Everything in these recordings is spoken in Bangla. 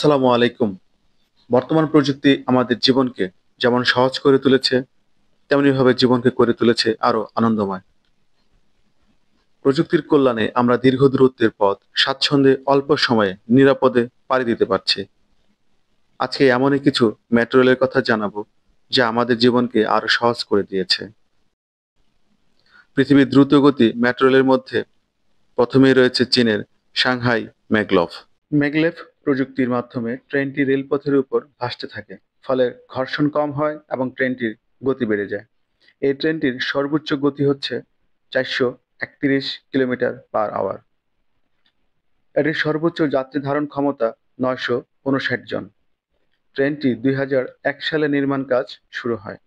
আসসালামু আলাইকুম। বর্তমান প্রযুক্তি আমাদের জীবনকে যেমন সহজ করে তুলেছে, তেমনিভাবে জীবনকে করে তুলেছে আরো আনন্দময়। প্রযুক্তির কল্যাণে আমরা দীর্ঘ দূরত্বের পথ স্বাচ্ছন্দ্যে অল্প সময়ে নিরাপদে পাড়ি দিতে পারছি। আজকে এমনই কিছু মেট্রো রেলের কথা জানাবো, যা আমাদের জীবনকে আরো সহজ করে দিয়েছে। পৃথিবীর দ্রুতগতি মেট্রো রেলের মধ্যে প্রথমেই রয়েছে চীনের সাংহাই ম্যাগলেভ। ম্যাগলেভ প্রযুক্তির মাধ্যমে ট্রেনটি রেলপথের উপর ভাসতে থাকে, ফলে ঘর্ষণ কম হয় এবং ট্রেনটির গতি বেড়ে যায়। এই ট্রেনটির সর্বোচ্চ গতি হচ্ছে 431 কিলোমিটার/আওয়ার। এটির সর্বোচ্চ যাত্রী ধারণ ক্ষমতা 959 জন। ট্রেনটি 2001 সালে নির্মাণ কাজ শুরু হয়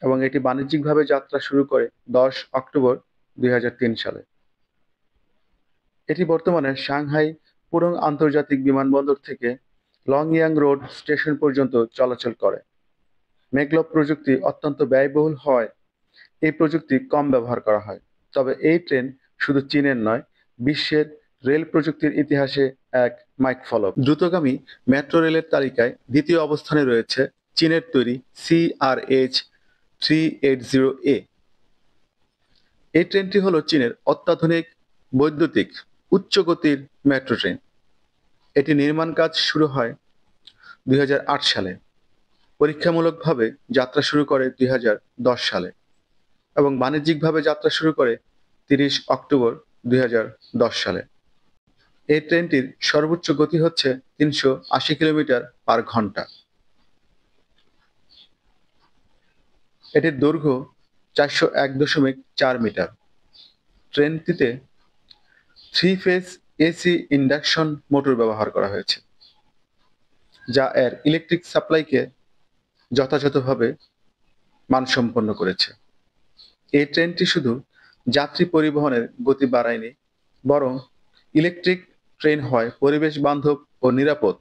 এবং এটি বাণিজ্যিকভাবে যাত্রা শুরু করে 10 অক্টোবর 2003 সালে। এটি বর্তমানে সাংহাই পুরং আন্তর্জাতিক বিমানবন্দর থেকে লংইয়াং রোড স্টেশন পর্যন্ত চলাচল করে। ম্যাগলেভ প্রযুক্তি অত্যন্ত ব্যয়বহুল হওয়ায় এই প্রযুক্তি কম ব্যবহার করা হয়। তবে এই ট্রেন শুধু চীনের নয়, বিশ্বের রেল প্রযুক্তির ইতিহাসে এক মাইলফলক। দ্রুতগামী মেট্রো রেলের তালিকায় দ্বিতীয় অবস্থানে রয়েছে চীনের তৈরি CRH-380A। এই ট্রেনটি হলো চীনের অত্যাধুনিক বৈদ্যুতিক উচ্চ গতির মেট্রো ট্রেন। এটি নির্মাণ কাজ শুরু হয় 2008 সালে, পরীক্ষামূলকভাবে যাত্রা শুরু করে 2010 সালে এবং বাণিজ্যিকভাবে যাত্রা শুরু করে 30 অক্টোবর 2010 সালে। এই ট্রেনটির সর্বোচ্চ গতি হচ্ছে 380 কিলোমিটার/ঘন্টা। এটির দৈর্ঘ্য 401.4 মিটার। ট্রেনটিতে 3 ফেজ এসি ইন্ডাকশন মোটর ব্যবহার করা হয়েছে, যা এর ইলেকট্রিক সাপ্লাইকে যথাযথভাবে মানসম্পন্ন করেছে। এই ট্রেনটি শুধু যাত্রী পরিবহনের গতি বাড়ায়নি, বরং ইলেকট্রিক ট্রেন হওয়ায় পরিবেশ বান্ধব ও নিরাপদ।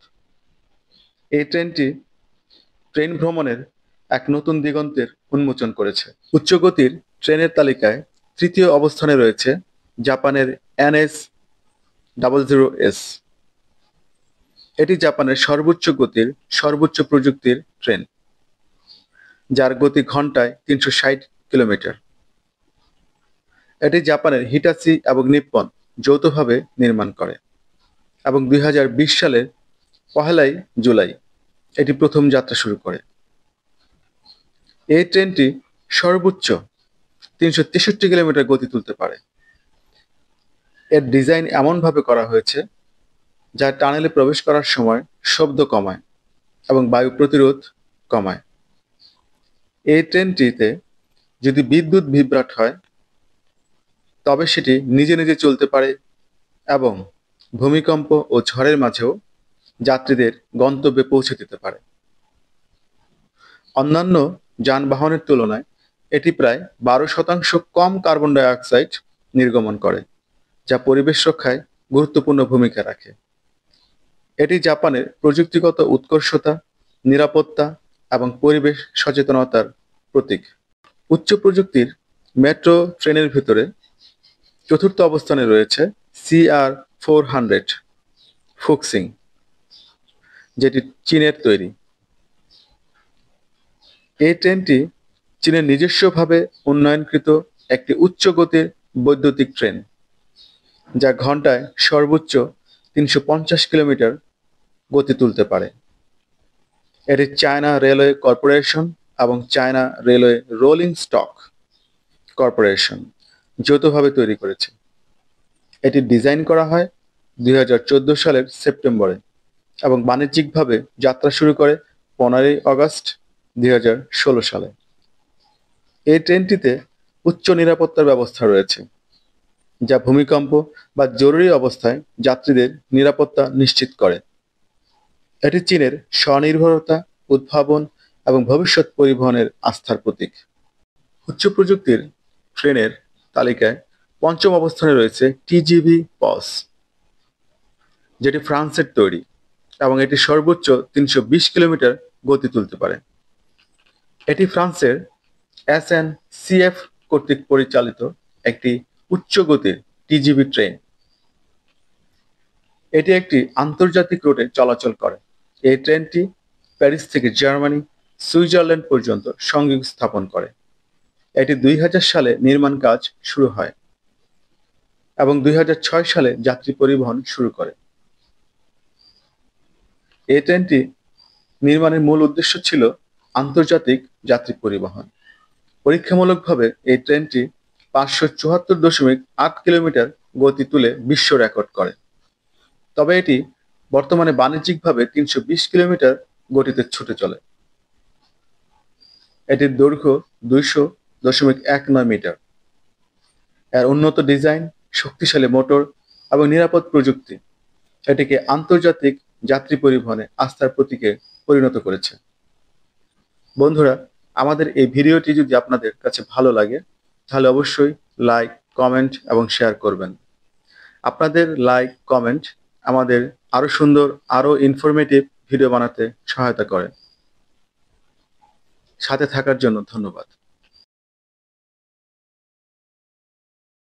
এই ট্রেনটি ট্রেন ভ্রমণের এক নতুন দিগন্তের উন্মোচন করেছে। উচ্চগতির ট্রেনের তালিকায় তৃতীয় অবস্থানে রয়েছে জাপানের NS00S। এটি জাপানের সর্বোচ্চ গতির সর্বোচ্চ প্রযুক্তির ট্রেন, যার গতি ঘন্টায় 360 কিলোমিটার। এটি জাপানের হিটাচি এবং নিপ্পন যৌথভাবে নির্মাণ করে এবং 2020 সালের 1 জুলাই এটি প্রথম যাত্রা শুরু করে। এই ট্রেনটি সর্বোচ্চ 363 কিলোমিটার গতি তুলতে পারে। এর ডিজাইন এমনভাবে করা হয়েছে যা টানেলে প্রবেশ করার সময় শব্দ কমায় এবং বায়ু প্রতিরোধ কমায়। এই ট্রেনটিতে যদি বিদ্যুৎ বিভ্রাট হয়, তবে সেটি নিজে নিজে চলতে পারে এবং ভূমিকম্প ও ঝড়ের মাঝেও যাত্রীদের গন্তব্যে পৌঁছে দিতে পারে। অন্যান্য যানবাহনের তুলনায় এটি প্রায় 12% কম কার্বন ডাই অক্সাইড নির্গমন করে, যা পরিবেশ রক্ষায় গুরুত্বপূর্ণ ভূমিকা রাখে। এটি জাপানের প্রযুক্তিগত উৎকর্ষতা, নিরাপত্তা এবং পরিবেশ সচেতনতার প্রতীক। উচ্চ প্রযুক্তির মেট্রো ট্রেনের ভিতরে চতুর্থ অবস্থানে রয়েছে CR400 ফুক্সিং, যেটি চীনের তৈরি। এই ট্রেনটি চীনের নিজস্বভাবে উন্নয়নকৃত একটি উচ্চ গতির বৈদ্যুতিক ট্রেন, যা ঘন্টায় সর্বোচ্চ 350 কিলোমিটার গতি তুলতে পারে। এটি চায়না রেলওয়ে কর্পোরেশন এবং China railway rolling stock corporation যৌথভাবে তৈরি করেছে। এটি ডিজাইন করা হয় 2014 সালের সেপ্টেম্বরে এবং বাণিজ্যিকভাবে যাত্রা শুরু করে 15 আগস্ট 2016 সালে। এই ট্রেনটিতে উচ্চ নিরাপত্তার ব্যবস্থা রয়েছে, যা ভূমিকম্প বা জরুরি অবস্থায় যাত্রীদের নিরাপত্তা নিশ্চিত করে। এটি চীনের স্বনির্ভরতা, উদ্ভাবন এবং ভবিষ্যৎ পরিবহনের আস্থার প্রতীক। উচ্চ প্রযুক্তির ট্রেনের তালিকায় পঞ্চম অবস্থানে রয়েছে TGV POS, যেটি ফ্রান্সের তৈরি এবং এটি সর্বোচ্চ 320 কিলোমিটার গতি তুলতে পারে। এটি ফ্রান্সের SNCF কর্তৃক পরিচালিত একটি উচ্চ গতির TGV ট্রেন। এটি একটি আন্তর্জাতিক রুটে চলাচল করে এই ট্রেনটি প্যারিস থেকে জার্মানি, সুইজারল্যান্ড পর্যন্ত সংযোগ স্থাপন করে। এটি 2000 সালে নির্মাণ কাজ শুরু হয় এবং 2006 সালে যাত্রী পরিবহন শুরু করে। এই ট্রেনটি নির্মাণের মূল উদ্দেশ্য ছিল আন্তর্জাতিক যাত্রী পরিবহন। পরীক্ষামূলকভাবে এই ট্রেনটি 574.8 কিলোমিটার গতি তুলে বিশ্ব রেকর্ড করে। তবে এটি বর্তমানে বাণিজ্যিকভাবে 320 কিলোমিটার গতিতে ছুটে চলে। এটির দৈর্ঘ্য 200.19 মিটার। এর উন্নত ডিজাইন, শক্তিশালী মোটর এবং নিরাপদ প্রযুক্তি এটিকে আন্তর্জাতিক যাত্রী পরিবহনে আস্থার প্রতীকে পরিণত করেছে। বন্ধুরা, আমাদের এই ভিডিওটি যদি আপনাদের কাছে ভালো লাগে তাহলে অবশ্যই লাইক, কমেন্ট এবং শেয়ার করবেন। আপনাদের লাইক, কমেন্ট আমাদের আরো সুন্দর, আরো ইনফরমেটিভ ভিডিও বানাতে সহায়তা করে। সাথে থাকার জন্য ধন্যবাদ।